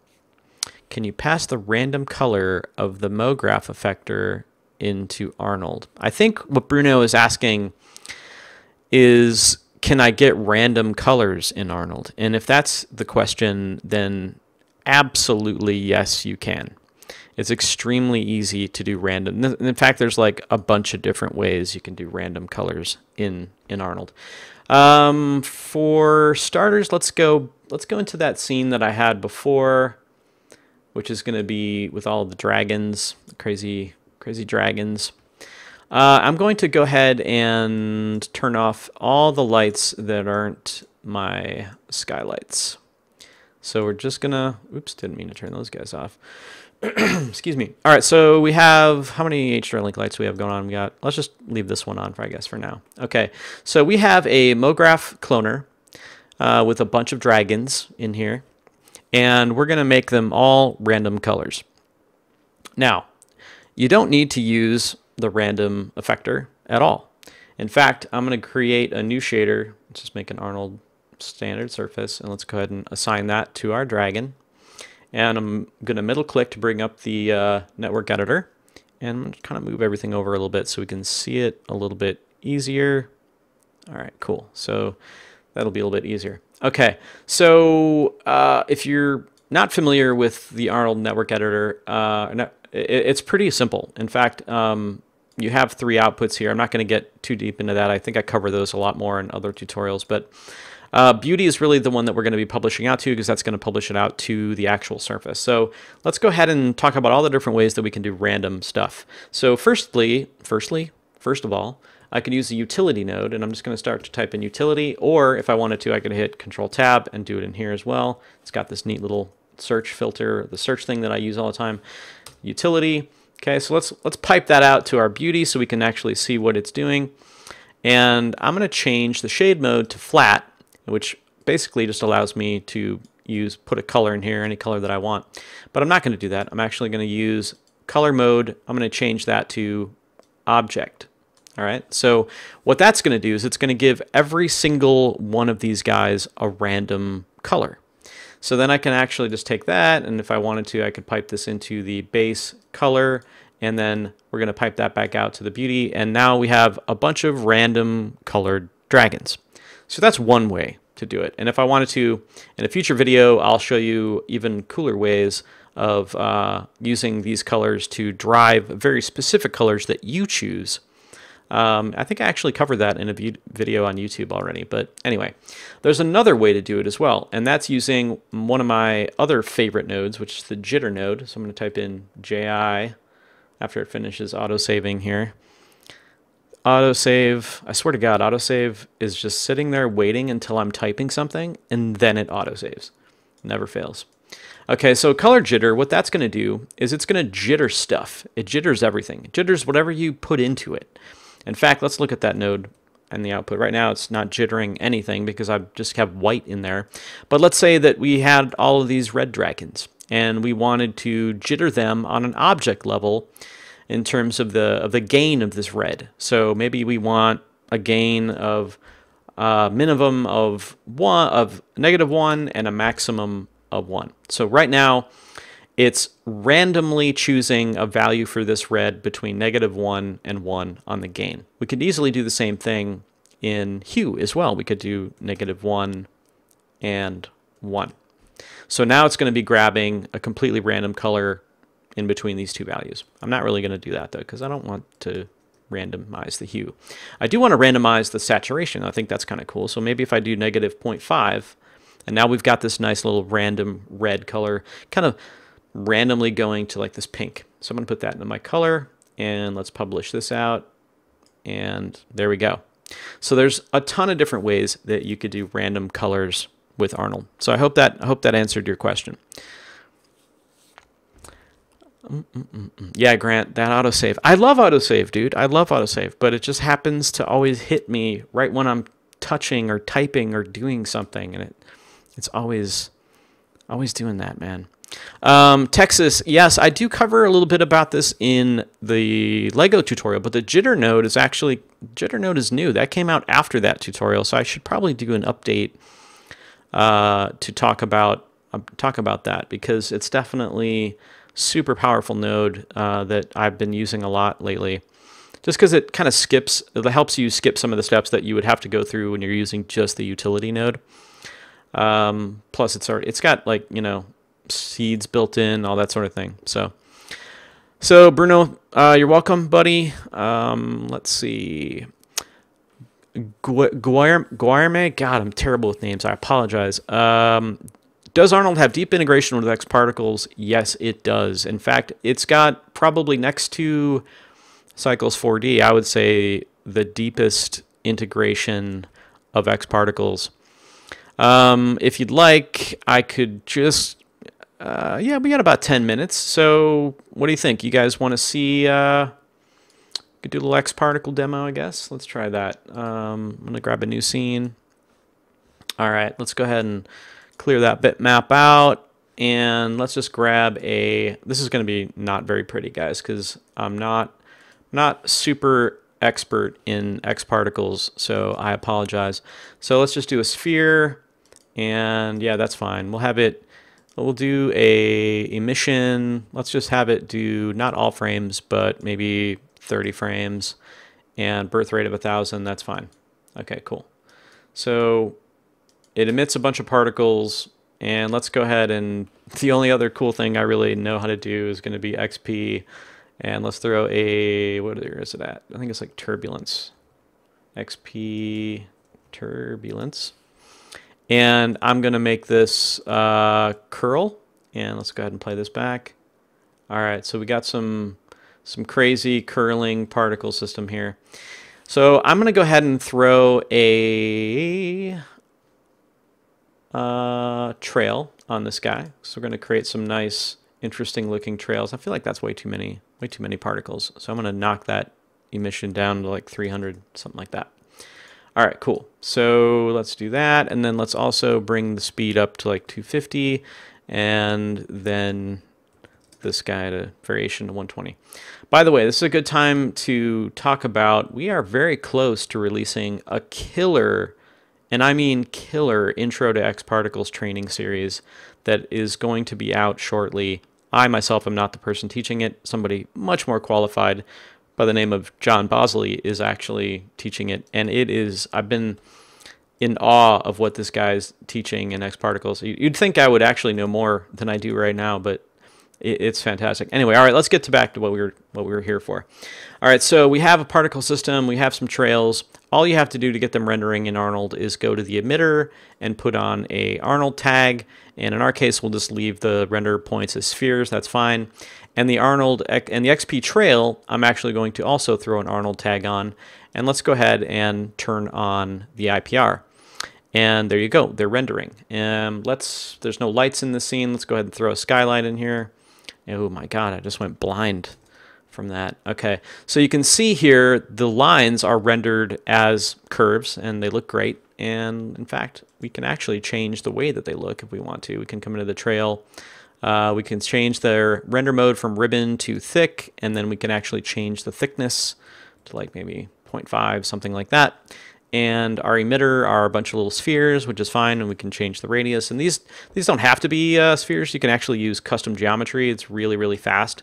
Can you pass the random color of the MoGraph effector into Arnold? I think what Bruno is asking is, can I get random colors in Arnold? And if that's the question, then absolutely yes, you can. It's extremely easy to do random. In fact, there's like a bunch of different ways you can do random colors in Arnold. For starters, let's go into that scene that I had before, which is going to be with all the dragons, crazy dragons. I'm going to go ahead and turn off all the lights that aren't my skylights. So we're just gonna, oops, didn't mean to turn those guys off. Excuse me. All right, so we have, how many HDR link lights we have going on? We got, let's just leave this one on, I guess, for now. Okay, so we have a MoGraph cloner with a bunch of dragons in here, and we're gonna make them all random colors. Now, you don't need to use the random effector at all. In fact, I'm gonna create a new shader. Let's just make an Arnold standard surface, and let's go ahead and assign that to our dragon. And I'm going to middle click to bring up the network editor, and I'm going to kind of move everything over a little bit so we can see it a little bit easier. All right, cool. So that'll be a little bit easier. Okay, so if you're not familiar with the Arnold network editor, it's pretty simple. In fact, you have 3 outputs here. I'm not going to get too deep into that. I think I cover those a lot more in other tutorials, but Beauty is really the one that we're going to be publishing out to, because that's going to publish it out to the actual surface. So let's go ahead and talk about all the different ways that we can do random stuff. So first of all, I can use the utility node, and I'm just going to start to type in utility, or if I wanted to, I could hit Control Tab and do it in here as well. It's got this neat little search filter, the search thing that I use all the time. Utility. Okay, so let's pipe that out to our Beauty so we can actually see what it's doing. And I'm going to change the shade mode to flat, which basically just allows me to put a color in here, any color that I want. But I'm not going to do that. I'm actually going to use color mode. I'm going to change that to object. All right. So what that's going to do is it's going to give every single one of these guys a random color. So then I can actually just take that, and if I wanted to, I could pipe this into the base color, and then we're going to pipe that back out to the Beauty, and now we have a bunch of random colored dragons. So that's one way to do it. And if I wanted to, in a future video, I'll show you even cooler ways of using these colors to drive very specific colors that you choose. I think I actually covered that in a video on YouTube already. But anyway, there's another way to do it as well. And that's using one of my other favorite nodes, which is the jitter node. So I'm going to type in JI after it finishes autosaving here. Autosave, I swear to God, autosave is just sitting there waiting until I'm typing something, and then it autosaves. Never fails. Okay, so color jitter, what that's going to do is it's going to jitter stuff. It jitters everything. It jitters whatever you put into it. In fact, let's look at that node and the output. Right now, it's not jittering anything because I just have white in there. But let's say that we had all of these red dragons, and we wanted to jitter them on an object level in terms of the gain of this red. So maybe we want a gain of minimum of -1 and a maximum of 1. So right now it's randomly choosing a value for this red between -1 and 1 on the gain. We could easily do the same thing in hue as well. We could do -1 and 1. So now it's going to be grabbing a completely random color in between these two values. I'm not really going to do that though, because I don't want to randomize the hue. I do want to randomize the saturation. I think that's kind of cool. So maybe if I do -0.5, and now we've got this nice little random red color, kind of randomly going to like this pink. So I'm going to put that into my color, and let's publish this out, and there we go. So there's a ton of different ways that you could do random colors with Arnold. So I hope that answered your question. Yeah, Grant, that autosave. I love autosave, dude. I love autosave, but it just happens to always hit me right when I'm touching or typing or doing something, and it's always doing that, man. Texas, yes, I do cover a little bit about this in the Lego tutorial, but the jitter node is new. That came out after that tutorial, so I should probably do an update to talk about that, because it's definitely super powerful node that I've been using a lot lately. Just because it kind of helps you skip some of the steps that you would have to go through when you're using just the utility node. Plus, it's got, like, you know, seeds built in, all that sort of thing. So Bruno, you're welcome, buddy. Let's see. Guillerme, God, I'm terrible with names. I apologize. Does Arnold have deep integration with X particles? Yes, it does. In fact, it's got probably next to Cycles 4D, I would say, the deepest integration of X particles. If you'd like, I could just, yeah, we got about 10 minutes. So what do you think? You guys want to see, could do a little X particle demo, I guess. Let's try that. I'm going to grab a new scene. All right, let's go ahead and clear that bitmap out. And let's just grab this is going to be not very pretty, guys, because I'm not super expert in X particles, so I apologize. So let's just do a sphere, and yeah, that's fine. We'll do a emission. Let's just have it do not all frames, but maybe 30 frames, and birth rate of 1,000. That's fine. Okay, cool. So it emits a bunch of particles, and let's go ahead, and the only other cool thing I really know how to do is going to be XP. And let's throw what is it at? I think it's like turbulence. XP turbulence. And I'm going to make this curl. And let's go ahead and play this back. All right, so we got some crazy curling particle system here. So I'm going to go ahead and throw a trail on this guy. So we're going to create some nice, interesting looking trails. I feel like that's way too many particles. So I'm going to knock that emission down to like 300, something like that. All right, cool. So let's do that. And then let's also bring the speed up to like 250, and then this guy to variation to 120. By the way, this is a good time to talk about, we are very close to releasing a killer, and I mean killer, Intro to X Particles training series that is going to be out shortly. I myself am not the person teaching it. Somebody much more qualified by the name of John Bosley is actually teaching it. And it is, I've been in awe of what this guy's teaching in X Particles. You'd think I would actually know more than I do right now, but it's fantastic. Anyway, all right, let's get back to what we were here for. All right, so we have a particle system. We have some trails. All you have to do to get them rendering in Arnold is go to the emitter and put on a Arnold tag. And in our case, we'll just leave the render points as spheres. That's fine. And the Arnold and the XP trail, I'm actually going to also throw an Arnold tag on. And let's go ahead and turn on the IPR. And there you go. They're rendering. There's no lights in the scene. Let's go ahead and throw a skylight in here. Oh my God, I just went blind from that. Okay, so you can see here the lines are rendered as curves and they look great. And in fact, we can actually change the way that they look if we want to. We can come into the trail. We can change their render mode from ribbon to thick, and then we can actually change the thickness to like maybe 0.5, something like that. And our emitter are a bunch of little spheres, which is fine, and we can change the radius. And these don't have to be spheres. You can actually use custom geometry. It's really, really fast.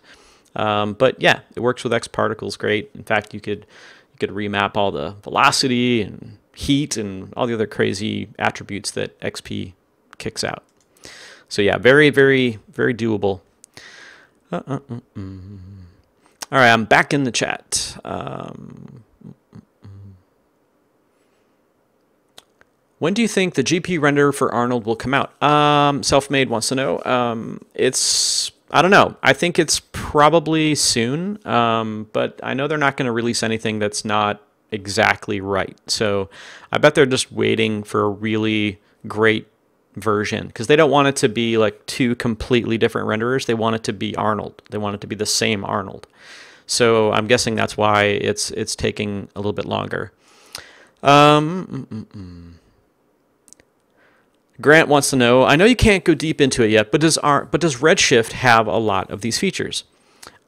But yeah, it works with X particles great. In fact, you could remap all the velocity and heat and all the other crazy attributes that XP kicks out. So yeah, very, very, very doable. All right, I'm back in the chat. When do you think the GP render for Arnold will come out? Selfmade wants to know. I don't know. I think it's probably soon, but I know they're not going to release anything that's not exactly right. So I bet they're just waiting for a really great version because they don't want it to be like two completely different renderers. They want it to be Arnold. They want it to be the same Arnold. So I'm guessing that's why it's taking a little bit longer. Grant wants to know, I know you can't go deep into it yet, but does Redshift have a lot of these features?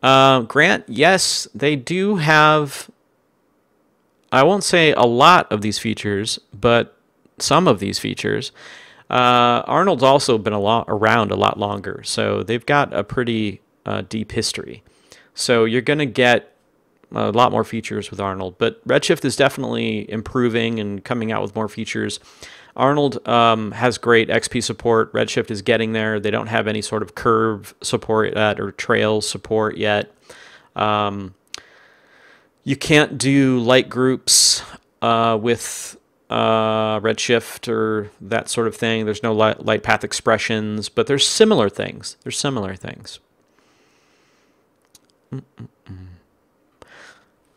Grant, yes, they do have, I won't say a lot of these features, but some of these features. Arnold's also been around a lot longer, so they've got a pretty deep history. So you're going to get a lot more features with Arnold, but Redshift is definitely improving and coming out with more features. Arnold has great XP support. Redshift is getting there. They don't have any sort of curve support yet or trail support yet. You can't do light groups with Redshift or that sort of thing. There's no light path expressions, but there's similar things. There's similar things.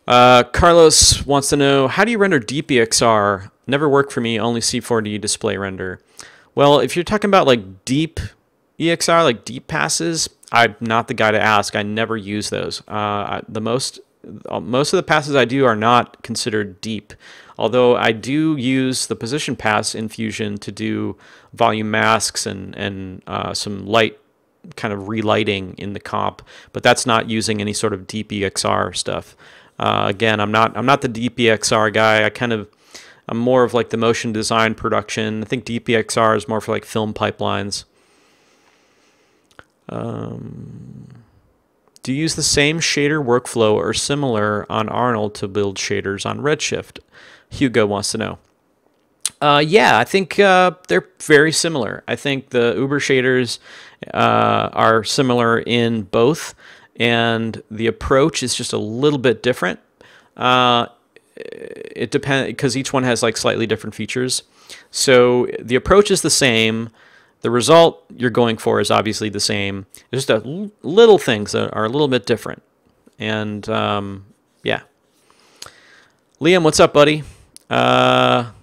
Carlos wants to know, how do you render DPXR? Never worked for me, only C4D display render. Well, if you're talking about like deep EXR, like deep passes, I'm not the guy to ask. I never use those. Most of the passes I do are not considered deep, although I do use the position pass in Fusion to do volume masks and some light kind of relighting in the comp, but that's not using any sort of deep EXR stuff. Again, I'm not the deep EXR guy. I'm more of like the motion design production. I think deep EXR is more for like film pipelines. Do you use the same shader workflow or similar on Arnold to build shaders on Redshift? Hugo wants to know. Yeah, I think they're very similar. I think the Uber shaders are similar in both, and the approach is just a little bit different. It depends, because each one has like slightly different features. So the approach is the same. The result you're going for is obviously the same. There's just little things that are a little bit different. And yeah. Liam, what's up, buddy? Awesome.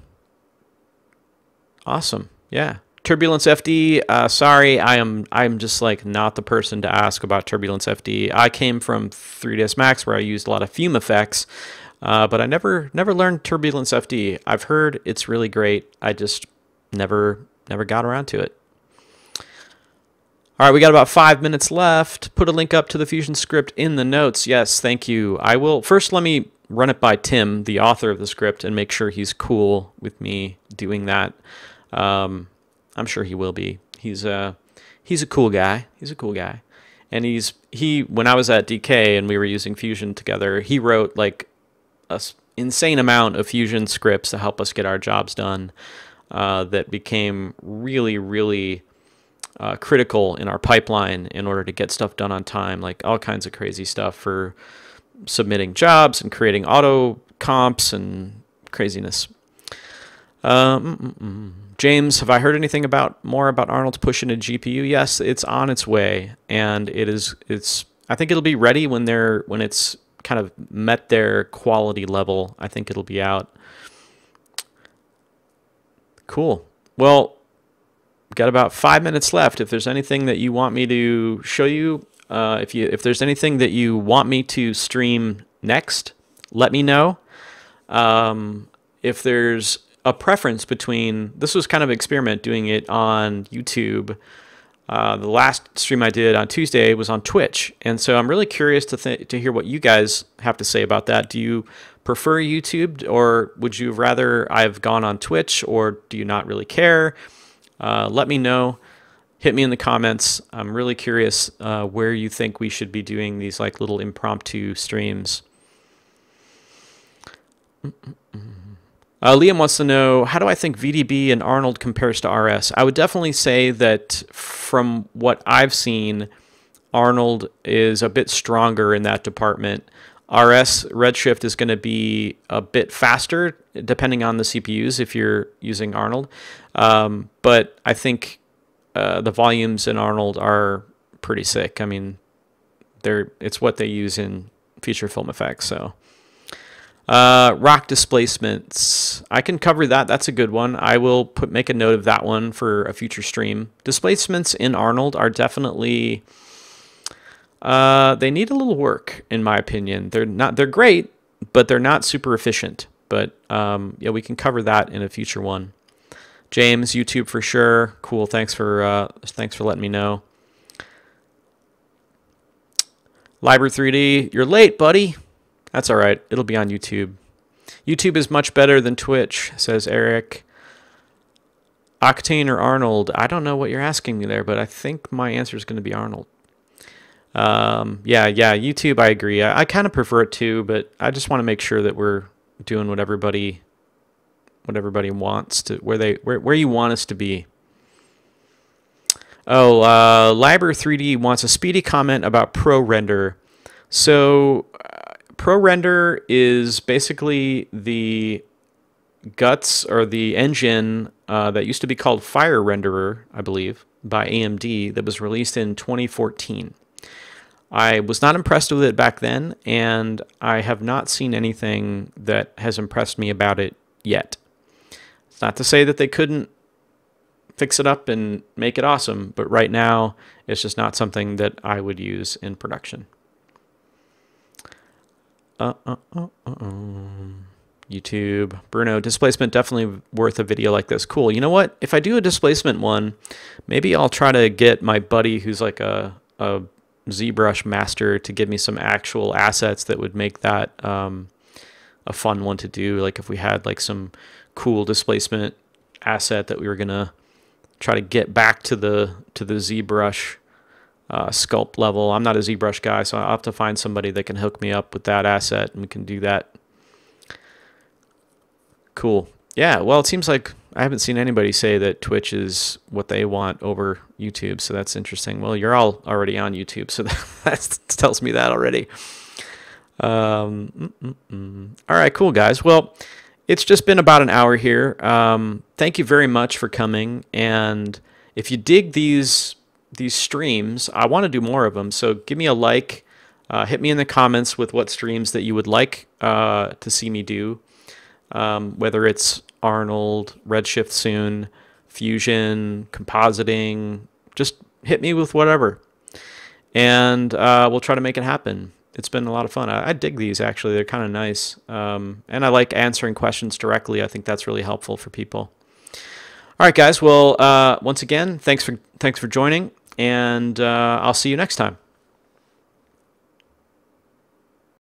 Yeah. Turbulence FD. Sorry, I'm just like not the person to ask about Turbulence FD. I came from 3ds Max where I used a lot of fume effects, but I never learned Turbulence FD. I've heard it's really great. I just never got around to it. All right, we got about 5 minutes left. Put a link up to the Fusion script in the notes. Yes, thank you. I will. First, let me run it by Tim, the author of the script, and make sure he's cool with me doing that. I'm sure he will be. He's a cool guy. He's a cool guy. And when I was at DK and we were using Fusion together, he wrote like an insane amount of Fusion scripts to help us get our jobs done that became really, really critical in our pipeline in order to get stuff done on time, like all kinds of crazy stuff for submitting jobs and creating auto comps and craziness. James, have I heard anything more about Arnold's push into GPU? Yes, it's on its way, and I think it'll be ready when it's kind of met their quality level. I think it'll be out. Cool. Well, got about 5 minutes left. If there's anything that you want me to show you, if there's anything that you want me to stream next, let me know. If there's a preference between, this was kind of an experiment doing it on YouTube. The last stream I did on Tuesday was on Twitch, and so I'm really curious to hear what you guys have to say about that. Do you prefer YouTube, or would you rather I've gone on Twitch, or do you not really care? Let me know. Hit me in the comments. I'm really curious where you think we should be doing these like little impromptu streams. Liam wants to know, how do I think VDB and Arnold compares to RS? I would definitely say that from what I've seen, Arnold is a bit stronger in that department. Redshift is going to be a bit faster, depending on the CPUs if you're using Arnold. But I think the volumes in Arnold are pretty sick. I mean, it's what they use in feature film effects. So, rock displacements, I can cover that. That's a good one. I will make a note of that one for a future stream. Displacements in Arnold are definitely they need a little work, in my opinion. They're great, but they're not super efficient. But yeah, we can cover that in a future one. James, YouTube for sure. Cool. Thanks for letting me know. Liber 3D, you're late, buddy. That's all right. It'll be on YouTube. YouTube is much better than Twitch, says Eric. Octane or Arnold? I don't know what you're asking me there, but I think my answer is going to be Arnold. Yeah, YouTube, I agree. I kind of prefer it too, but I just want to make sure that we're doing what everybody wants to, where you want us to be. Oh, Liber 3D wants a speedy comment about ProRender. So, ProRender is basically the guts or the engine that used to be called Fire Renderer, I believe, by AMD, that was released in 2014. I was not impressed with it back then, and I have not seen anything that has impressed me about it yet. It's not to say that they couldn't fix it up and make it awesome, but right now it's just not something that I would use in production. YouTube. Bruno, displacement definitely worth a video like this. Cool. You know what? If I do a displacement one, maybe I'll try to get my buddy who's like a ZBrush master to give me some actual assets that would make that a fun one to do. Like if we had like some cool displacement asset that we were gonna try to get back to the ZBrush sculpt level. I'm not a ZBrush guy, so I'll have to find somebody that can hook me up with that asset, and we can do that. Cool. Yeah, well, it seems like I haven't seen anybody say that Twitch is what they want over YouTube, so that's interesting. Well, you're all already on YouTube, so that tells me that already. All right, cool, guys. Well, it's just been about an hour here. Thank you very much for coming, and if you dig these streams, I want to do more of them, so give me a like. Hit me in the comments with what streams that you would like to see me do. Whether it's Arnold, Redshift soon, Fusion, compositing, just hit me with whatever. And we'll try to make it happen. It's been a lot of fun. I dig these, actually. They're kind of nice. And I like answering questions directly. I think that's really helpful for people. All right, guys. Well, once again, thanks for joining, and I'll see you next time.